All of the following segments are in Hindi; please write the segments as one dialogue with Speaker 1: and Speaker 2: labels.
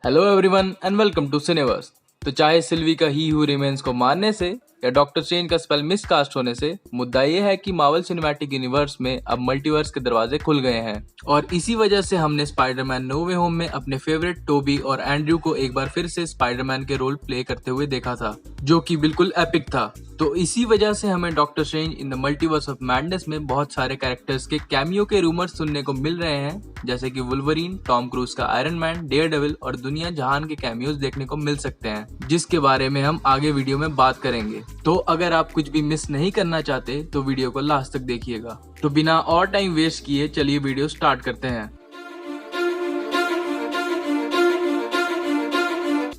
Speaker 1: Hello everyone and welcome to Cineverse. तो चाहे सिल्वी का ही हू रिमेन्स को मारने से या डॉक्टर स्ट्रेंज का स्पेल मिसकास्ट होने से, मुद्दा ये है कि मार्वल सिनेमैटिक यूनिवर्स में अब मल्टीवर्स के दरवाजे खुल गए हैं और इसी वजह से हमने स्पाइडरमैन नो वे होम में अपने फेवरेट टोबी और एंड्रयू को एक बार फिर से स्पाइडरमैन के रोल प्ले करते हुए देखा था, जो कि बिल्कुल एपिक था। तो इसी वजह से हमें doctor strange in the multiverse of madness में बहुत सारे कैरेक्टर्स के कैमियो के रूमर्स सुनने को मिल रहे हैं, जैसे कि वुल्वरीन, टॉम क्रूज का आयरन मैन, डेयरडेविल और दुनिया जहान के कैमियोज देखने को मिल सकते हैं, जिसके बारे में हम आगे वीडियो में बात करेंगे। तो अगर आप कुछ भी मिस नहीं करना चाहते तो वीडियो को लास्ट तक देखिएगा। तो बिना और टाइम वेस्ट किए चलिए वीडियो स्टार्ट करते हैं।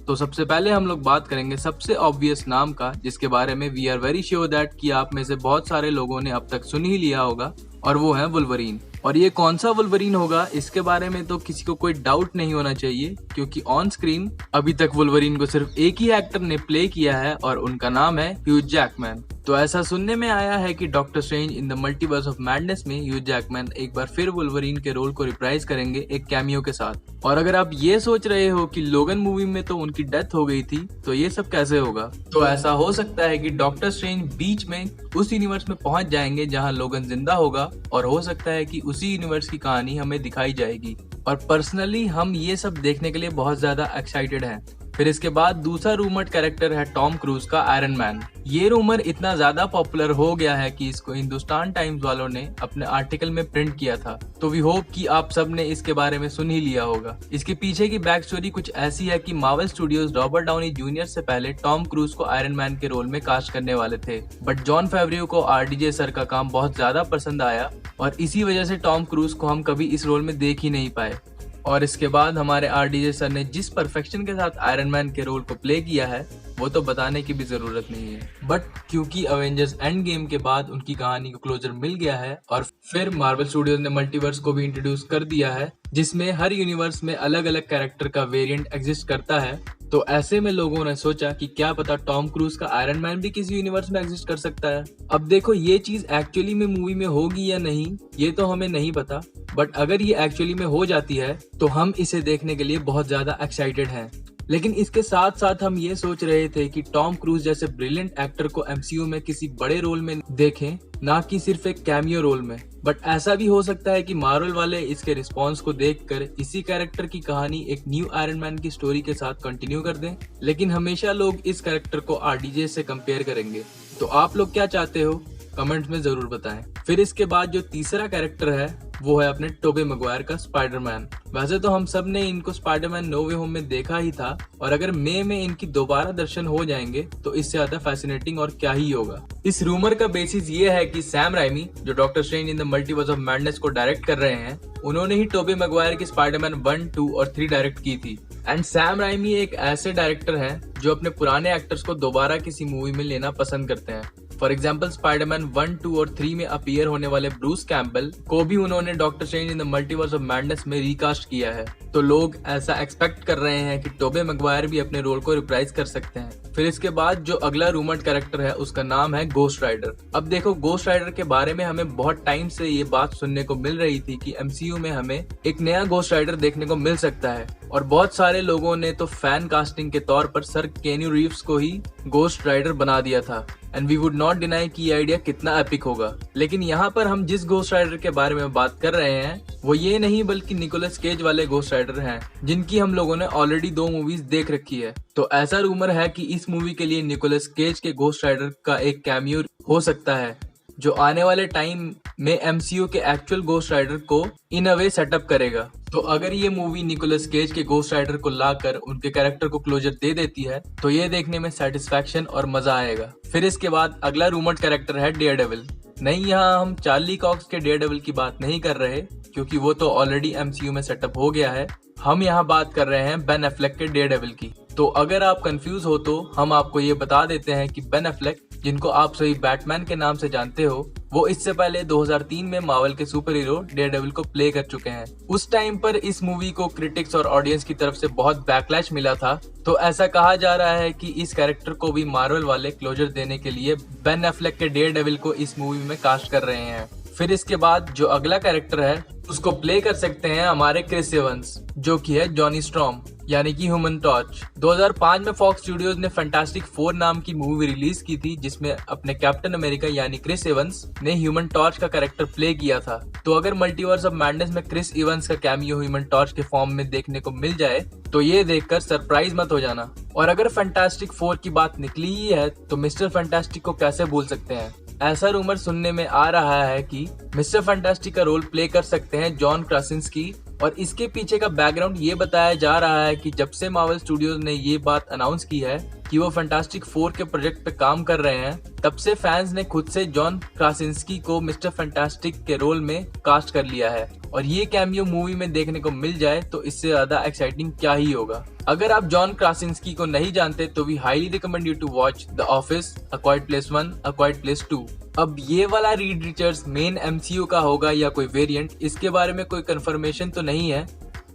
Speaker 1: तो सबसे पहले हम लोग बात करेंगे सबसे ऑब्वियस नाम का, जिसके बारे में we are very sure that कि आप में से बहुत सारे लोगों ने अब तक सुन ही लिया होगा, और वो है वुल्वरीन। और ये कौन सा वुल्वरीन होगा इसके बारे में तो किसी को कोई डाउट नहीं होना चाहिए, क्योंकि ऑन स्क्रीन अभी तक वुल्वरीन को सिर्फ एक ही एक्टर ने प्ले किया है और उनका नाम है ह्यू जैकमैन। तो ऐसा सुनने में आया है कि doctor strange in the multiverse of madness में ह्यू जैकमैन एक बार फिर वुल्वरीन के रोल को रिप्राइज करेंगे एक कैमियो के साथ। और अगर आप ये सोच रहे हो कि लोगन मूवी में तो उनकी डेथ हो गई थी, तो ये सब कैसे होगा? तो ऐसा हो सकता है कि डॉक्टर स्ट्रेंज बीच में उस यूनिवर्स में पहुंच जाएंगे जहां लोगन जिंदा होगा, और हो सकता है कि उसी यूनिवर्स की कहानी हमें दिखाई जाएगी। और पर्सनली हम ये सब देखने के लिए बहुत ज्यादा एक्साइटेड हैं। फिर इसके बाद दूसरा रूमर्ड कैरेक्टर है टॉम क्रूज का आयरन मैन। ये रूमर इतना ज्यादा पॉपुलर हो गया है कि इसको हिंदुस्तान टाइम्स वालों ने अपने आर्टिकल में प्रिंट किया था। तो वी होप कि आप सब ने इसके बारे में सुन ही लिया होगा। इसके पीछे की बैक स्टोरी कुछ ऐसी है कि Marvel studios Robert Downey junior से पहले टॉम क्रूज को आयरन मैन के रोल में कास्ट करने वाले थे, बट जॉन फेवरियो को आरडीजे सर का काम बहुत ज्यादा पसंद आया और इसी वजह से टॉम क्रूज को हम कभी इस रोल में देख ही नहीं पाए। और इसके बाद हमारे आरडीजे सर ने जिस परफेक्शन के साथ आयरन मैन के रोल को प्ले किया है वो तो बताने की भी जरूरत नहीं है। बट क्योंकि अवेंजर्स एंड गेम के बाद उनकी कहानी को क्लोजर मिल गया है और फिर मार्वल स्टूडियोज ने मल्टीवर्स को भी इंट्रोड्यूस कर दिया है, जिसमें हर यूनिवर्स में अलग अलग कैरेक्टर का वेरिएंट एग्जिस्ट करता है, तो ऐसे में लोगों ने सोचा कि क्या पता टॉम क्रूज का आयरन मैन भी किसी यूनिवर्स में एग्जिस्ट कर सकता है। अब देखो, ये चीज एक्चुअली में मूवी में होगी या नहीं ये तो हमें नहीं पता, बट अगर ये एक्चुअली में हो जाती है तो हम इसे देखने के लिए बहुत ज्यादा एक्साइटेड हैं। लेकिन इसके साथ साथ हम ये सोच रहे थे कि टॉम क्रूज जैसे ब्रिलियंट एक्टर को एमसीयू में किसी बड़े रोल में देखें, ना कि सिर्फ एक कैमियो रोल में। बट ऐसा भी हो सकता है कि मार्वल वाले इसके रिस्पांस को देखकर इसी कैरेक्टर की कहानी एक न्यू आयरन मैन की स्टोरी के साथ कंटिन्यू कर दें, लेकिन हमेशा लोग इस कैरेक्टर को आरडीजे से कंपेयर करेंगे। तो आप लोग क्या चाहते हो कमेंट्स में जरूर बताएं। फिर इसके बाद जो तीसरा कैरेक्टर है वो है अपने टोबी मैगवायर का स्पाइडरमैन। वैसे तो हम सब ने इनको स्पाइडरमैन नो वे होम में देखा ही था, और अगर मई में इनकी दोबारा दर्शन हो जाएंगे तो इससे ज्यादा फैसिनेटिंग और क्या ही होगा। इस रूमर का बेसिस ये है कि सैम राइमी, जो doctor strange in the multiverse of madness को डायरेक्ट कर रहे हैं, उन्होंने ही टोबी मैगवायर की स्पाइडरमैन 1, 2 और 3 डायरेक्ट की थी। एंड सैम राइमी एक ऐसे डायरेक्टर हैं जो अपने पुराने एक्टर्स को दोबारा किसी मूवी में लेना पसंद करते हैं। फॉर एग्जाम्पल स्पाइडरमैन 1, 2 और 3 में अपीयर होने वाले ब्रूस कैम्पबेल को भी उन्होंने doctor strange in the multiverse of madness में रिकास्ट किया है। तो लोग ऐसा एक्सपेक्ट कर रहे हैं कि टोबी मैगवायर भी अपने रोल को रिप्राइज कर सकते हैं। फिर इसके बाद जो अगला रूमर्ड कैरेक्टर है उसका नाम है गोस्ट राइडर। अब देखो, गोस्ट राइडर के बारे में हमें बहुत टाइम से ये बात सुनने को मिल रही थी कि एमसीयू में हमें एक नया गोस्ट राइडर देखने को मिल सकता है, और बहुत सारे लोगों ने तो फैन कास्टिंग के तौर पर सर केन्यू रीव्स को ही गोस्ट राइडर बना दिया था। And we would not deny कि ये आइडिया कितना एपिक होगा। लेकिन यहाँ पर हम जिस गोस्ट राइडर के बारे में बात कर रहे हैं वो ये नहीं बल्कि निकोलस केज वाले गोस्ट राइडर हैं, जिनकी हम लोगों ने ऑलरेडी 2 मूवीज देख रखी है। तो ऐसा रूमर है कि इस मूवी के लिए निकोलस केज के गोस्ट राइडर का एक कैमियो हो सकता है, जो आने वाले टाइम में एमसीयू के एक्चुअल गोस्ट राइडर को इन अ वे सेटअप करेगा। तो अगर ये मूवी निकोलस केज के गोस्ट राइडर को लाकर उनके कैरेक्टर को क्लोजर दे देती है तो ये देखने में सेटिस्फैक्शन और मजा आएगा। फिर इसके बाद अगला रूमर्ड कैरेक्टर है डेयरडेविल। नहीं, यहाँ हम चार्ली कॉक्स के डेयरडेविल की बात नहीं कर रहे, क्योंकि वो तो ऑलरेडी एमसीयू में सेटअप हो गया है। हम यहाँ बात कर रहे हैं बेन एफ्लेक के डेयरडेविल की। तो अगर आप कंफ्यूज हो तो हम आपको ये बता देते हैं कि बेन एफ्लेक, जिनको आप सभी बैटमैन के नाम से जानते हो, वो इससे पहले 2003 में मार्वल के सुपर हीरो डेयरडेविल को प्ले कर चुके हैं। उस टाइम पर इस मूवी को क्रिटिक्स और ऑडियंस की तरफ से बहुत बैकलैश मिला था, तो ऐसा कहा जा रहा है कि इस कैरेक्टर को भी मार्वल वाले क्लोजर देने के लिए बेन एफ्लेक के डेयरडेविल को इस मूवी में कास्ट कर रहे हैं। फिर इसके बाद जो अगला कैरेक्टर है उसको प्ले कर सकते हैं हमारे क्रिस एवंस, जो कि है जॉनी स्ट्रॉम। यानी कि ह्यूमन टॉर्च। 2005 में फॉक्स स्टूडियोज ने फैंटास्टिक फोर नाम की मूवी रिलीज की थी, जिसमें अपने कैप्टन अमेरिका यानी क्रिस इवंस ने ह्यूमन टॉर्च का कैरेक्टर प्ले किया था। तो अगर मल्टीवर्स ऑफ मैडनेस में क्रिस इवंस का कैमियो ह्यूमन टॉर्च के फॉर्म में देखने को मिल जाए तो ये देखकर सरप्राइज मत हो जाना। और अगर फैंटास्टिक फोर की बात निकली ही है तो मिस्टर फैंटास्टिक को कैसे भूल सकते हैं। ऐसा रूमर सुनने में आ रहा है कि मिस्टर फैंटास्टिक का रोल प्ले कर सकते हैं जॉन क्रासिंस्की, और इसके पीछे का बैकग्राउंड ये बताया जा रहा है कि जब से मार्वल स्टूडियोज ने ये बात अनाउंस की है कि वो फैंटास्टिक फोर के प्रोजेक्ट पे काम कर रहे हैं, तब से फैंस ने खुद से जॉन क्रासिंस्की को मिस्टर फैंटास्टिक के रोल में कास्ट कर लिया है। और ये कैमियो मूवी में देखने को मिल जाए तो इससे ज्यादा एक्साइटिंग क्या ही होगा। अगर आप जॉन क्रासिंस्की को नहीं जानते तो we highly recommend you to watch the office, a quiet place 1, a quiet place 2। अब ये वाला रीड रिचर्ड्स मेन एमसीयू का होगा या कोई वेरिएंट, इसके बारे में कोई कंफर्मेशन तो नहीं है,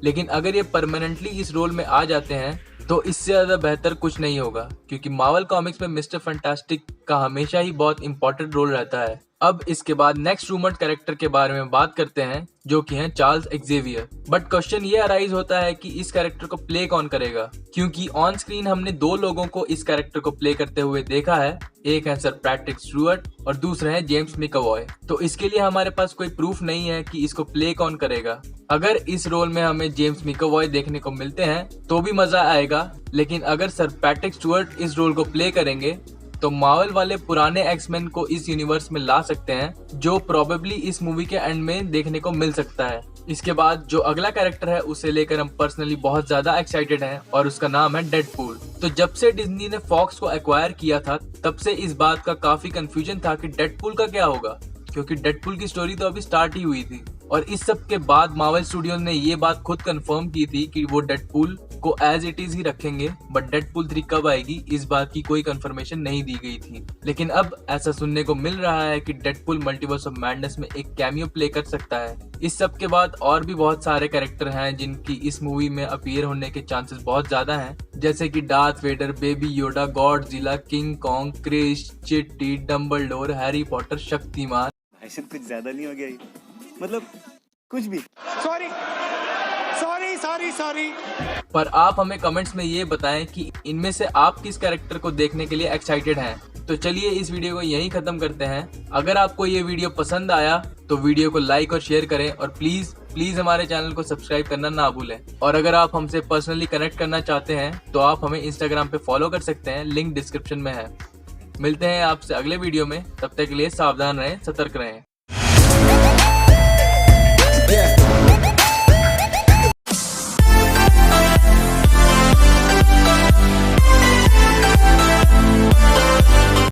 Speaker 1: लेकिन अगर ये परमानेंटली इस रोल में आ जाते हैं तो इससे ज्यादा बेहतर कुछ नहीं होगा, क्योंकि मार्वल कॉमिक्स में मिस्टर फैंटास्टिक का हमेशा ही बहुत इंपॉर्टेंट रोल रहता है। अब इसके बाद नेक्स्ट रूमर्ड कैरेक्टर के बारे में बात करते हैं, जो कि हैं चार्ल्स एक्जेवियर। बट क्वेश्चन ये अराइज होता है कि इस कैरेक्टर को प्ले कौन करेगा, क्योंकि ऑन स्क्रीन हमने दो लोगों को इस कैरेक्टर को प्ले करते हुए देखा है, एक है सर पैट्रिक स्टुअर्ट और दूसरे हैं जेम्स मैकअवॉय। तो इसके लिए हमारे पास कोई प्रूफ नहीं है कि इसको प्ले कौन करेगा। अगर इस रोल में हमें जेम्स मैकअवॉय देखने को मिलते हैं तो भी मजा आएगा, लेकिन अगर सर पैट्रिक स्टुअर्ट इस रोल को प्ले करेंगे तो मार्वल वाले पुराने एक्समैन को इस यूनिवर्स में ला सकते हैं, जो प्रोबेबली इस मूवी के एंड में देखने को मिल सकता है। इसके बाद जो अगला कैरेक्टर है उसे लेकर हम पर्सनली बहुत ज्यादा एक्साइटेड हैं और उसका नाम है डेडपूल। तो जब से डिज्नी ने फॉक्स को एक्वायर किया था तब से इस बात का काफी कंफ्यूजन था कि डेडपूल का क्या होगा, क्योंकि डेडपूल की स्टोरी तो अभी स्टार्ट ही हुई थी। और इस सब के बाद मार्वल स्टूडियोज ने ये बात खुद कंफर्म की थी कि वो डेडपूल को एज इट इज ही रखेंगे, बट डेडपूल 3 कब आएगी इस बात की कोई कंफर्मेशन नहीं दी गई थी। लेकिन अब ऐसा सुनने को मिल रहा है कि डेडपूल मल्टीवर्स ऑफ मैडनेस में एक कैमियो प्ले कर सकता है। इस सब के बाद और भी बहुत सारे कैरेक्टर हैं जिनकी इस मूवी में अपीयर होने के चांसेस बहुत ज्यादा हैं, जैसे कि Darth Vader, baby Yoda, Godzilla, King Kong, Krrish, Chitti, Dumbledore, Harry Potter, Shaktimaan.
Speaker 2: ऐसे कुछ ज्यादा नहीं हो गया, मतलब कुछ भी। Sorry sorry sorry sorry.
Speaker 1: पर आप हमें कमेंट्स में ये बताएं कि इनमें से आप किस कैरेक्टर को देखने के लिए एक्साइटेड हैं। तो चलिए इस वीडियो को यहीं खत्म करते हैं। अगर आपको ये वीडियो पसंद आया तो वीडियो को लाइक और शेयर करें, और प्लीज हमारे चैनल को सब्सक्राइब करना ना भूलें। और अगर आप हमसे पर्सनली कनेक्ट करना चाहते हैं तो आप हमें इंस्टाग्राम पे फॉलो कर सकते हैं, लिंक डिस्क्रिप्शन में है। मिलते हैं आपसे अगले वीडियो में, तब तक के लिए सावधान रहें, सतर्क रहें।